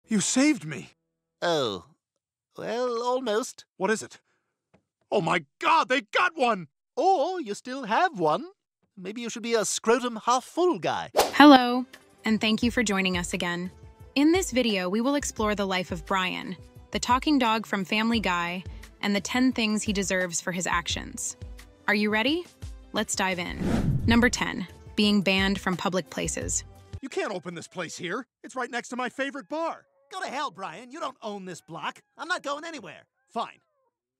You saved me. Oh, well, almost. What is it? Oh my God, they got one! Or you still have one. Maybe you should be a scrotum half-full guy. Hello, and thank you for joining us again. In this video, we will explore the life of Brian, the talking dog from Family Guy, and the 10 things he deserves for his actions. Are you ready? Let's dive in. Number 10, being banned from public places. You can't open this place here. It's right next to my favorite bar. Go to hell, Brian. You don't own this block. I'm not going anywhere. Fine.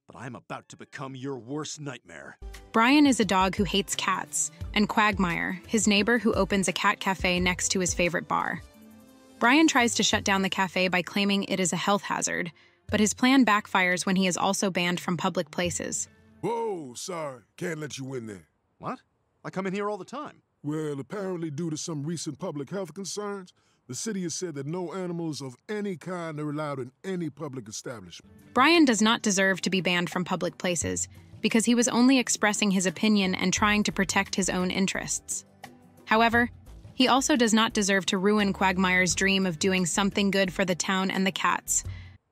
But I'm about to become your worst nightmare. Brian is a dog who hates cats, and Quagmire, his neighbor who opens a cat cafe next to his favorite bar. Brian tries to shut down the cafe by claiming it is a health hazard, but his plan backfires when he is also banned from public places. Whoa, sorry. Can't let you in there. What? I come in here all the time. Well, apparently due to some recent public health concerns, the city has said that no animals of any kind are allowed in any public establishment. Brian does not deserve to be banned from public places because he was only expressing his opinion and trying to protect his own interests. However, he also does not deserve to ruin Quagmire's dream of doing something good for the town and the cats.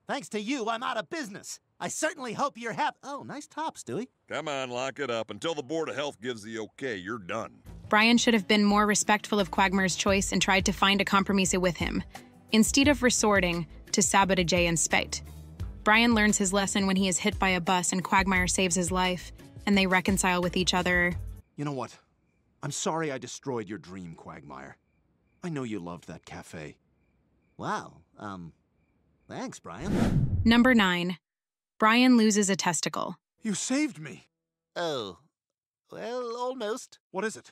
Thanks to you, I'm out of business. I certainly hope you're happy. Oh, nice top, Stewie. Come on, lock it up. Until the Board of Health gives the okay, you're done. Brian should have been more respectful of Quagmire's choice and tried to find a compromise with him, instead of resorting to sabotage and spite. Brian learns his lesson when he is hit by a bus and Quagmire saves his life, and they reconcile with each other. You know what? I'm sorry I destroyed your dream, Quagmire. I know you loved that cafe. Wow, thanks, Brian. Number 9. Brian loses a testicle. You saved me. Oh, well, almost. What is it?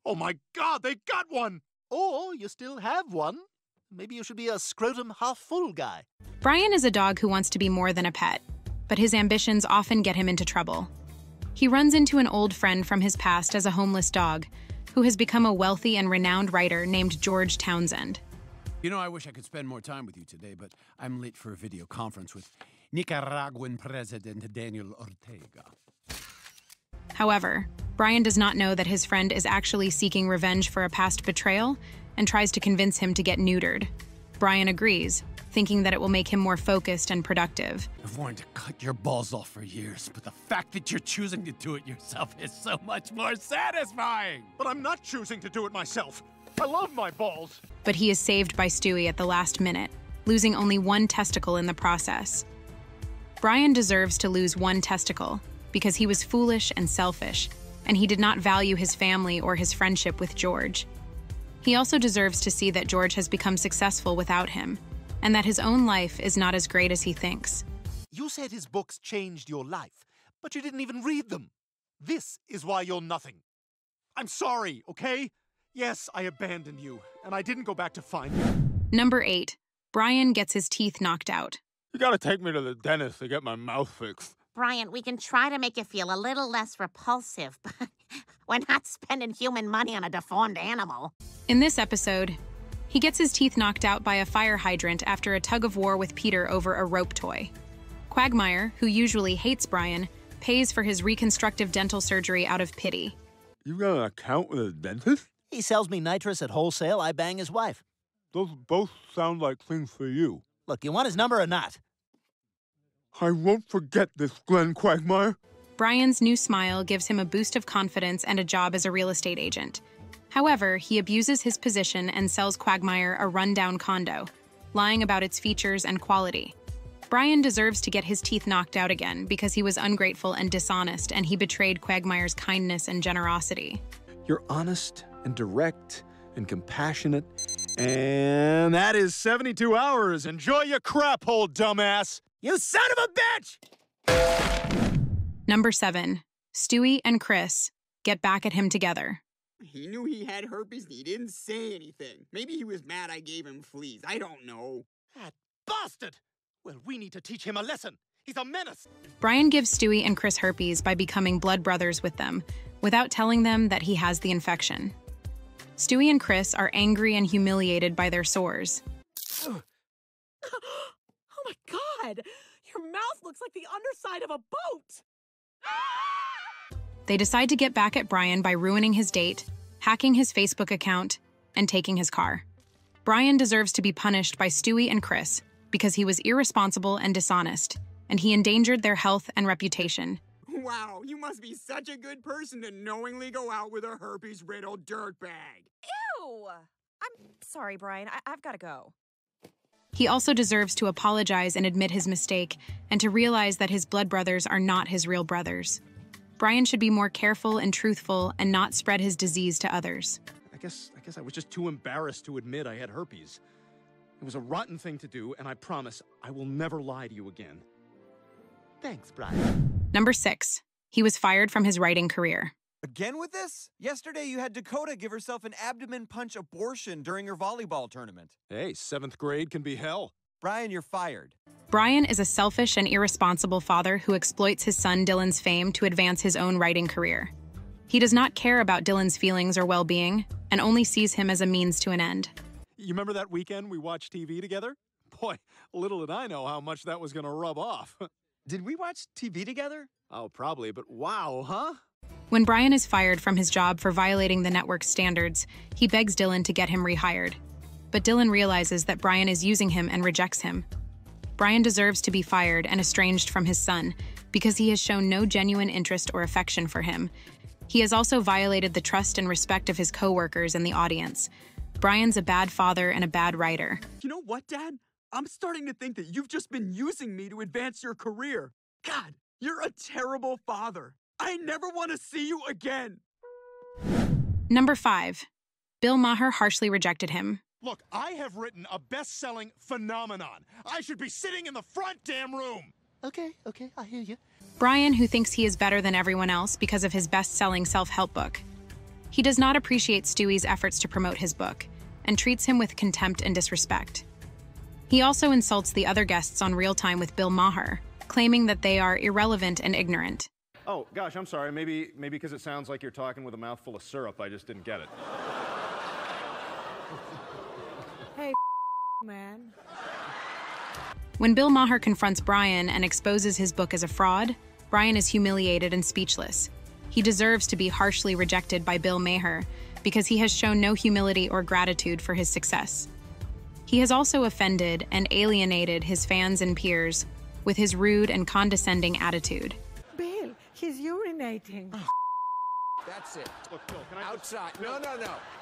Oh my God, they got one! Or you still have one. Maybe you should be a scrotum half-full guy. Brian is a dog who wants to be more than a pet, but his ambitions often get him into trouble. He runs into an old friend from his past as a homeless dog, who has become a wealthy and renowned writer named George Townsend. You know, I wish I could spend more time with you today, but I'm late for a video conference with Nicaraguan President Daniel Ortega. However, Brian does not know that his friend is actually seeking revenge for a past betrayal and tries to convince him to get neutered. Brian agrees, thinking that it will make him more focused and productive. I've wanted to cut your balls off for years, but the fact that you're choosing to do it yourself is so much more satisfying! But I'm not choosing to do it myself. I love my balls. But he is saved by Stewie at the last minute, losing only one testicle in the process. Brian deserves to lose one testicle because he was foolish and selfish, and he did not value his family or his friendship with George. He also deserves to see that George has become successful without him, and that his own life is not as great as he thinks. You said his books changed your life, but you didn't even read them. This is why you're nothing. I'm sorry, okay? Yes, I abandoned you, and I didn't go back to find you. Number 8. Brian gets his teeth knocked out. You gotta take me to the dentist to get my mouth fixed. Brian, we can try to make you feel a little less repulsive, but we're not spending human money on a deformed animal. In this episode, he gets his teeth knocked out by a fire hydrant after a tug-of-war with Peter over a rope toy. Quagmire, who usually hates Brian, pays for his reconstructive dental surgery out of pity. You got an account with a dentist? He sells me nitrous at wholesale, I bang his wife. Those both sound like things for you. Look, you want his number or not? I won't forget this, Glenn Quagmire. Brian's new smile gives him a boost of confidence and a job as a real estate agent. However, he abuses his position and sells Quagmire a rundown condo, lying about its features and quality. Brian deserves to get his teeth knocked out again because he was ungrateful and dishonest, and he betrayed Quagmire's kindness and generosity. You're honest and direct and compassionate. And that is 72 hours. Enjoy your crap hole, dumbass. You son of a bitch! Number 7. Stewie and Chris get back at him together. He knew he had herpes and he didn't say anything. Maybe he was mad I gave him fleas. I don't know. That bastard! Well, we need to teach him a lesson. He's a menace. Brian gives Stewie and Chris herpes by becoming blood brothers with them, without telling them that he has the infection. Stewie and Chris are angry and humiliated by their sores. Oh my God! Your mouth looks like the underside of a boat! They decide to get back at Brian by ruining his date, hacking his Facebook account, and taking his car. Brian deserves to be punished by Stewie and Chris because he was irresponsible and dishonest, and he endangered their health and reputation. Wow, you must be such a good person to knowingly go out with a herpes-riddled dirtbag. Ew! I'm sorry, Brian. I've got to go. He also deserves to apologize and admit his mistake, and to realize that his blood brothers are not his real brothers. Brian should be more careful and truthful and not spread his disease to others. I guess I was just too embarrassed to admit I had herpes. It was a rotten thing to do, and I promise I will never lie to you again. Thanks, Brian. Number 6. He was fired from his writing career. Again with this? Yesterday you had Dakota give herself an abdomen punch abortion during her volleyball tournament. Hey, 7th grade can be hell. Brian, you're fired. Brian is a selfish and irresponsible father who exploits his son Dylan's fame to advance his own writing career. He does not care about Dylan's feelings or well-being, and only sees him as a means to an end. You remember that weekend we watched TV together? Boy, little did I know how much that was going to rub off. Did we watch TV together? Oh, probably, but wow, huh? When Brian is fired from his job for violating the network's standards, he begs Dylan to get him rehired. But Dylan realizes that Brian is using him and rejects him. Brian deserves to be fired and estranged from his son because he has shown no genuine interest or affection for him. He has also violated the trust and respect of his co-workers and the audience. Brian's a bad father and a bad writer. You know what, Dad? I'm starting to think that you've just been using me to advance your career. God, you're a terrible father. I never want to see you again. Number 5. Bill Maher harshly rejected him. Look, I have written a best-selling phenomenon. I should be sitting in the front damn room. Okay, I hear you. Brian, who thinks he is better than everyone else because of his best-selling self-help book. He does not appreciate Stewie's efforts to promote his book, and treats him with contempt and disrespect. He also insults the other guests on Real Time with Bill Maher, claiming that they are irrelevant and ignorant. Oh, gosh, I'm sorry. Maybe because it sounds like you're talking with a mouthful of syrup, I just didn't get it. Hey, man. When Bill Maher confronts Brian and exposes his book as a fraud, Brian is humiliated and speechless. He deserves to be harshly rejected by Bill Maher because he has shown no humility or gratitude for his success. He has also offended and alienated his fans and peers with his rude and condescending attitude. Bill, he's urinating. That's it. Look, Bill, can I Outside. No.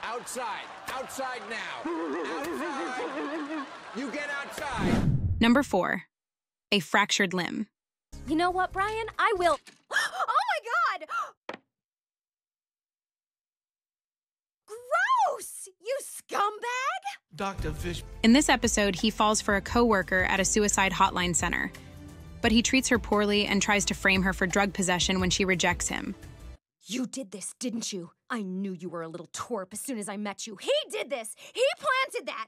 Outside. Outside now. Outside. You get outside. Number 4. A fractured limb. You know what, Brian? I will... Oh my God! Gross! You scumbag! Dr. Fish. In this episode, he falls for a co-worker at a suicide hotline center. But he treats her poorly and tries to frame her for drug possession when she rejects him. You did this, didn't you? I knew you were a little twerp as soon as I met you. He did this! He planted that!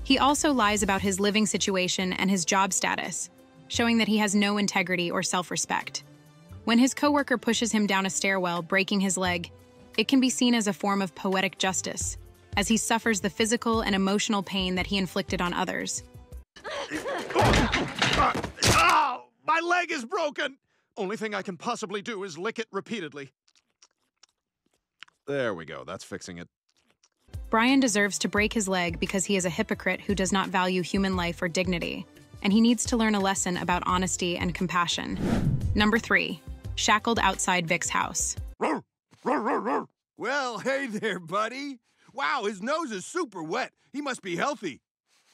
He also lies about his living situation and his job status, showing that he has no integrity or self-respect. When his coworker pushes him down a stairwell, breaking his leg, it can be seen as a form of poetic justice, as he suffers the physical and emotional pain that he inflicted on others. Ow! My leg is broken! Only thing I can possibly do is lick it repeatedly. There we go, that's fixing it. Brian deserves to break his leg because he is a hypocrite who does not value human life or dignity, and he needs to learn a lesson about honesty and compassion. Number 3. Shackled outside Vic's house. Well, hey there, buddy. Wow, his nose is super wet. He must be healthy.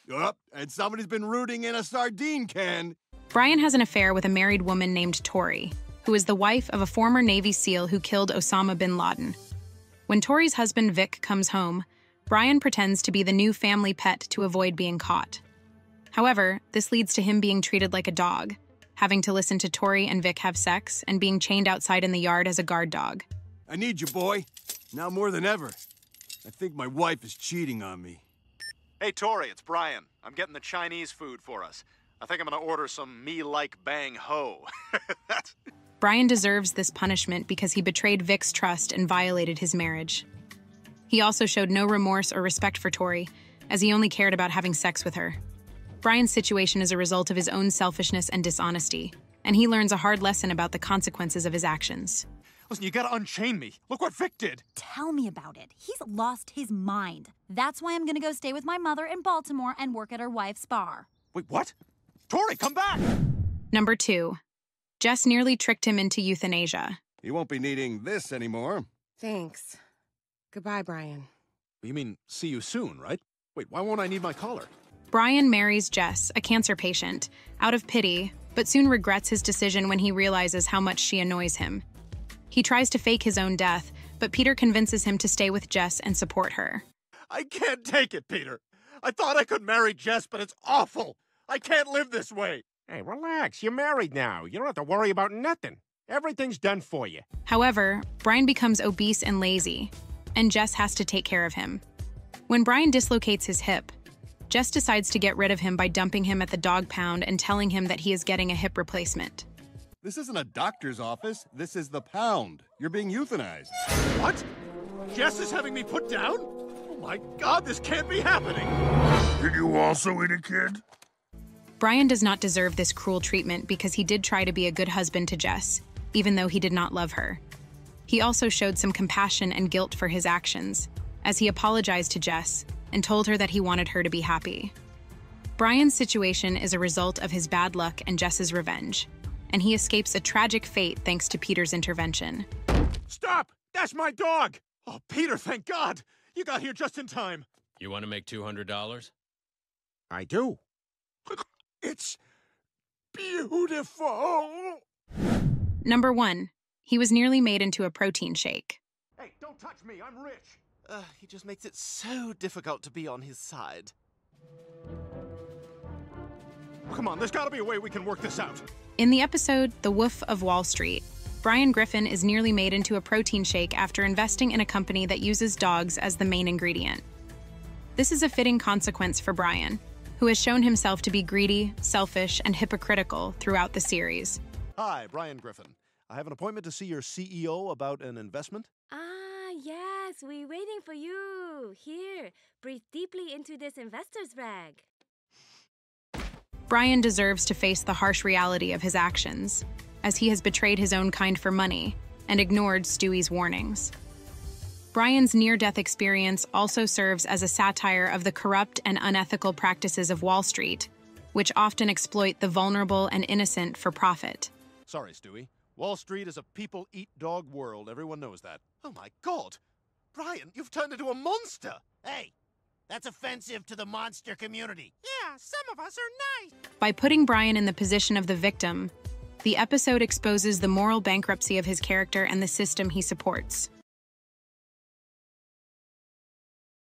Yup, and somebody's been rooting in a sardine can. Brian has an affair with a married woman named Tori, who is the wife of a former Navy SEAL who killed Osama bin Laden. When Tori's husband Vic comes home, Brian pretends to be the new family pet to avoid being caught. However, this leads to him being treated like a dog, having to listen to Tori and Vic have sex, and being chained outside in the yard as a guard dog. I need you, boy. Now more than ever. I think my wife is cheating on me. Hey, Tori, it's Brian. I'm getting the Chinese food for us. I think I'm gonna order some me-like bang ho. Brian deserves this punishment because he betrayed Vic's trust and violated his marriage. He also showed no remorse or respect for Tori, as he only cared about having sex with her. Brian's situation is a result of his own selfishness and dishonesty, and he learns a hard lesson about the consequences of his actions. Listen, you gotta unchain me. Look what Vic did. Tell me about it. He's lost his mind. That's why I'm gonna go stay with my mother in Baltimore and work at her wife's bar. Wait, what? Tori, come back! Number 2. Jess nearly tricked him into euthanasia. He won't be needing this anymore. Thanks. Goodbye, Brian. You mean see you soon, right? Wait, why won't I need my collar? Brian marries Jess, a cancer patient, out of pity, but soon regrets his decision when he realizes how much she annoys him. He tries to fake his own death, but Peter convinces him to stay with Jess and support her. I can't take it, Peter. I thought I could marry Jess, but it's awful. I can't live this way. Hey, relax. You're married now. You don't have to worry about nothing. Everything's done for you. However, Brian becomes obese and lazy, and Jess has to take care of him. When Brian dislocates his hip, Jess decides to get rid of him by dumping him at the dog pound and telling him that he is getting a hip replacement. This isn't a doctor's office. This is the pound. You're being euthanized. What? Jess is having me put down? Oh my God, this can't be happening. Did you also eat a kid? Brian does not deserve this cruel treatment because he did try to be a good husband to Jess, even though he did not love her. He also showed some compassion and guilt for his actions, as he apologized to Jess and told her that he wanted her to be happy. Brian's situation is a result of his bad luck and Jess's revenge, and he escapes a tragic fate thanks to Peter's intervention. Stop! That's my dog! Oh, Peter, thank God! You got here just in time. You want to make $200? I do. It's beautiful! Number 1. He was nearly made into a protein shake. Hey, don't touch me, I'm rich! He just makes it so difficult to be on his side. Come on, there's gotta be a way we can work this out. In the episode The Wolf of Wall Street, Brian Griffin is nearly made into a protein shake after investing in a company that uses dogs as the main ingredient. This is a fitting consequence for Brian, who has shown himself to be greedy, selfish, and hypocritical throughout the series. Hi, Brian Griffin. I have an appointment to see your CEO about an investment. Yes, we're waiting for you. Here, breathe deeply into this investor's rag. Brian deserves to face the harsh reality of his actions, as he has betrayed his own kind for money and ignored Stewie's warnings. Brian's near-death experience also serves as a satire of the corrupt and unethical practices of Wall Street, which often exploit the vulnerable and innocent for profit. Sorry, Stewie. Wall Street is a people-eat-dog world. Everyone knows that. Oh my God! Brian, you've turned into a monster! Hey, that's offensive to the monster community. Yeah, some of us are nice. By putting Brian in the position of the victim, the episode exposes the moral bankruptcy of his character and the system he supports.